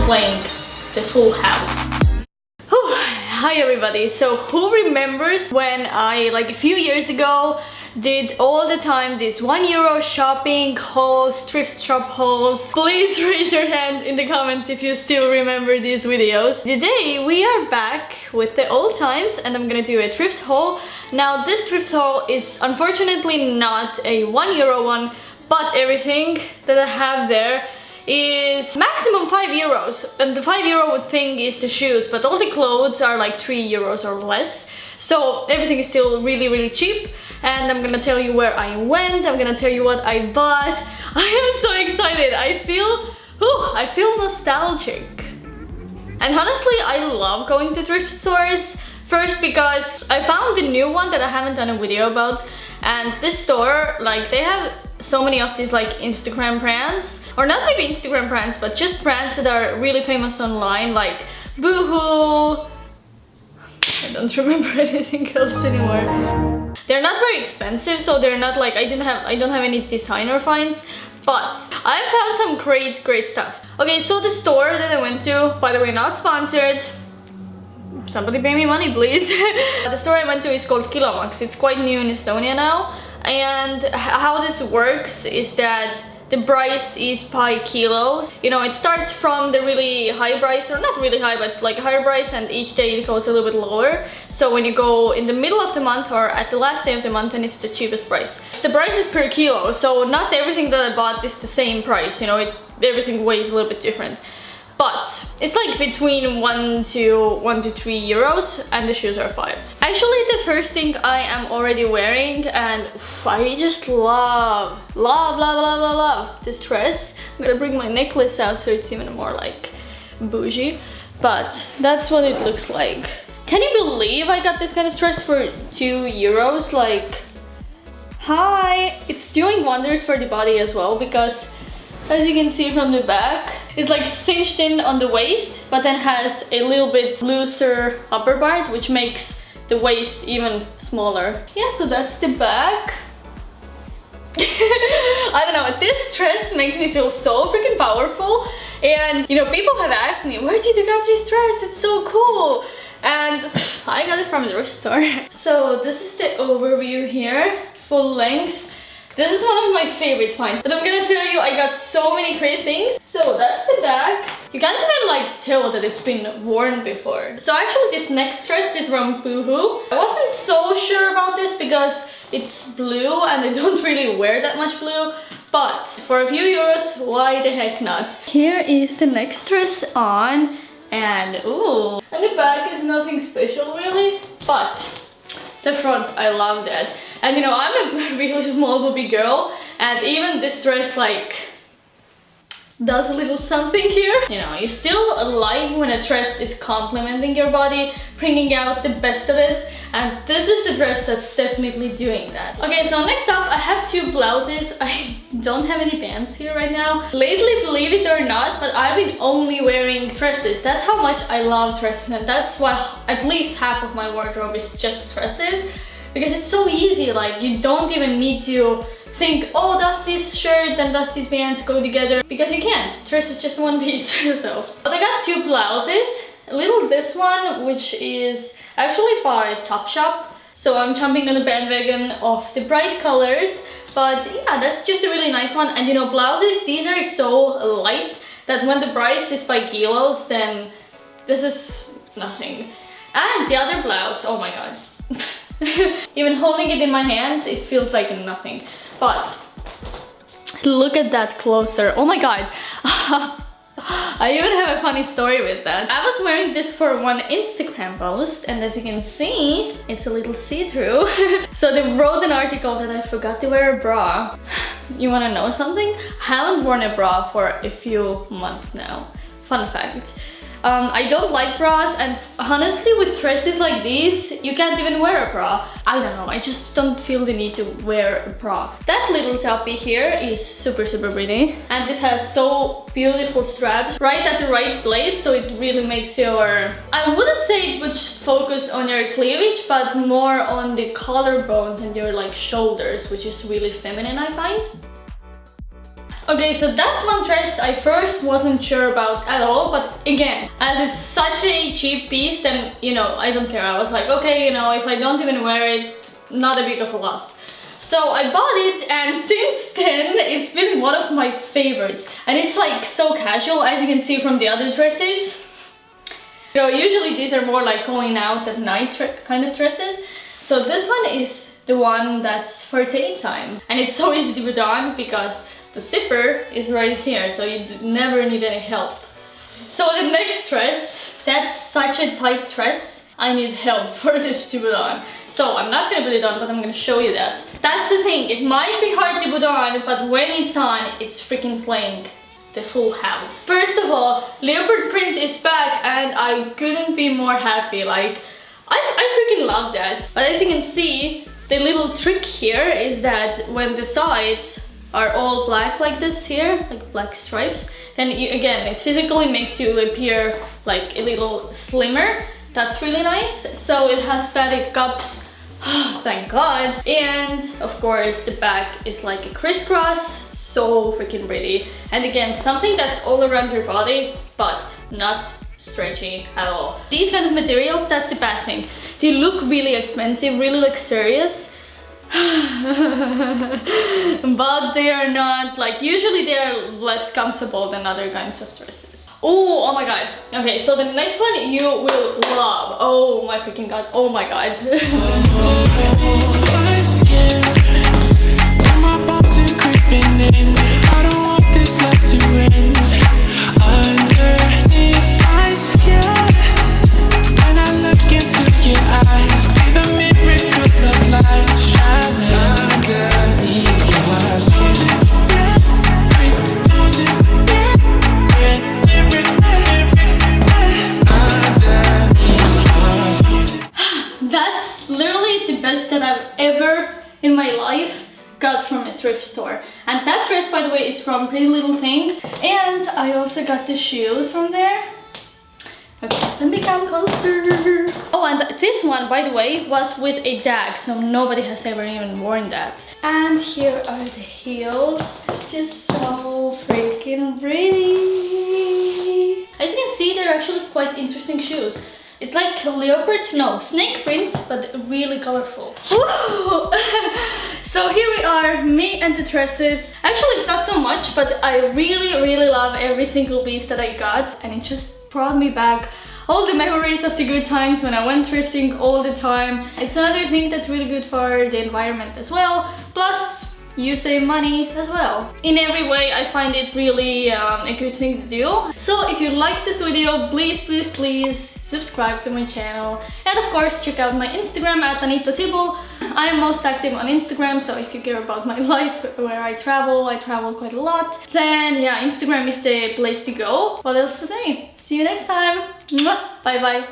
slaying the full house. Hi everybody. So who remembers when I, like a few years ago, did all the time these €1 shopping hauls, thrift shop hauls? Please raise your hand in the comments if you still remember these videos. Today we are back with the old times and I'm gonna do a thrift haul. Now this thrift haul is unfortunately not a €1 one, but everything that I have there is maximum €5, and the €5 thing is the shoes, but all the clothes are like €3 or less, so everything is still really cheap. And I'm gonna tell you where I went, I'm gonna tell you what I bought. I am so excited. I feel nostalgic. And honestly, I love going to thrift stores. First because I found the new one that I haven't done a video about, and this store, like, they have so many of these like Instagram brands, or not maybe Instagram brands, but just brands that are really famous online, like Boohoo. I don't remember anything else anymore. They're not very expensive, so they're not like, I don't have any designer finds, but I found some great stuff. Okay, so the store that I went to, by the way, not sponsored, somebody pay me money please. The store I went to is called Kilomax. It's quite new in Estonia now, and how this works is that the price is by kilos. You know, it starts from the really high price, or not really high, but like higher price, and each day it goes a little bit lower. So when you go in the middle of the month or at the last day of the month, then it's the cheapest price. The price is per kilo, so not everything that I bought is the same price, you know, everything weighs a little bit different. But it's like between €1 to €3, and the shoes are €5. Actually, the first thing I am already wearing, and I just love this dress. I'm gonna bring my necklace out so it's even more like bougie, but that's what it looks like. Can you believe I got this kind of dress for €2? Like, hi! It's doing wonders for the body as well, because as you can see from the back, it's like cinched in on the waist, but then has a little bit looser upper part, which makes the waist even smaller. Yeah, so that's the back. I don't know, this dress makes me feel so freaking powerful. And, you know, people have asked me, where did you get this dress? It's so cool. And I got it from the thrift store. So this is the overview here, full length. This is one of my favorite finds, but I'm gonna tell you, I got so many great things. So that's the back. You can't even like tell that it's been worn before. So actually this next dress is from Boohoo. I wasn't so sure about this because it's blue and I don't really wear that much blue, but for a few euros, why the heck not? Here is the next dress on, and ooh. And the back is nothing special really, but the front, I love that. And you know, I'm a really small boobie girl, and even this dress like does a little something here. You know, you still like when a dress is complementing your body, bringing out the best of it, and this is the dress that's definitely doing that. Okay, so next up I have two blouses. I don't have any pants here right now. Lately, believe it or not, but I've been only wearing dresses. That's how much I love dresses, and that's why at least half of my wardrobe is just dresses. Because it's so easy, like you don't even need to think, oh, does this shirt and does these pants go together? Because you can't, dress is just one piece. So, but I got two blouses. A little this one, which is actually by Topshop. So I'm jumping on the bandwagon of the bright colors. But yeah, that's just a really nice one. And you know, blouses, these are so light that when the price is by kilos, then this is nothing. And the other blouse, oh my god. Even holding it in my hands, it feels like nothing. But look at that closer. Oh my god. I even have a funny story with that. I was wearing this for one Instagram post, and as you can see, it's a little see-through. So they wrote an article that I forgot to wear a bra. You wanna know something? I haven't worn a bra for a few months now. Fun fact. I don't like bras, and honestly with dresses like these, you can't even wear a bra. I don't know, I just don't feel the need to wear a bra. That little toppy here is super pretty, and this has so beautiful straps right at the right place, so it really makes your... I wouldn't say it would focus on your cleavage, but more on the collarbones and your like shoulders, which is really feminine, I find. Okay, so that's one dress I first wasn't sure about at all, but again, as it's such a cheap piece, then, you know, I don't care. I was like, okay, you know, if I don't even wear it, not a big of a loss. So I bought it, and since then, it's been one of my favorites. And it's like so casual, as you can see from the other dresses. You know, usually these are more like going out at night kind of dresses. So this one is the one that's for daytime. And it's so easy to put on because the zipper is right here, so you never need any help. So the next dress, that's such a tight dress. I need help for this to put on. So I'm not gonna put it on, but I'm gonna show you that. That's the thing, it might be hard to put on, but when it's on, it's freaking slaying the full house. First of all, leopard print is back, and I couldn't be more happy. Like, I freaking love that. But as you can see, the little trick here is that when the sides are all black like this here, like black stripes, then you, again, it physically makes you appear like a little slimmer. That's really nice. So it has padded cups, thank God. And of course the back is like a crisscross, so freaking pretty. And again, something that's all around your body, but not stretchy at all. These kind of materials, that's a bad thing. They look really expensive, really luxurious, but they are not, like, usually they are less comfortable than other kinds of dresses. Oh my god. Okay, so the next one you will love. Oh my freaking god. Oh my god. In my life got from a thrift store. And that dress, by the way, is from Pretty Little Thing. And I also got the shoes from there. Okay, let me come closer. Oh, and this one, by the way, was with a tag, so nobody has ever even worn that. And here are the heels. It's just so freaking pretty. As you can see, they're actually quite interesting shoes. It's like leopard, no, snake print, but really colorful. So here we are, me and the dresses. Actually, it's not so much, but I really love every single piece that I got, and it just brought me back all the memories of the good times when I went thrifting all the time. It's another thing that's really good for the environment as well. Plus, you save money as well. In every way, I find it really a good thing to do. So if you like this video, please subscribe to my channel. And of course, check out my Instagram at Anita Sibul. I am most active on Instagram, so if you care about my life, where I travel quite a lot, then yeah, Instagram is the place to go. What else to say? See you next time. Bye bye.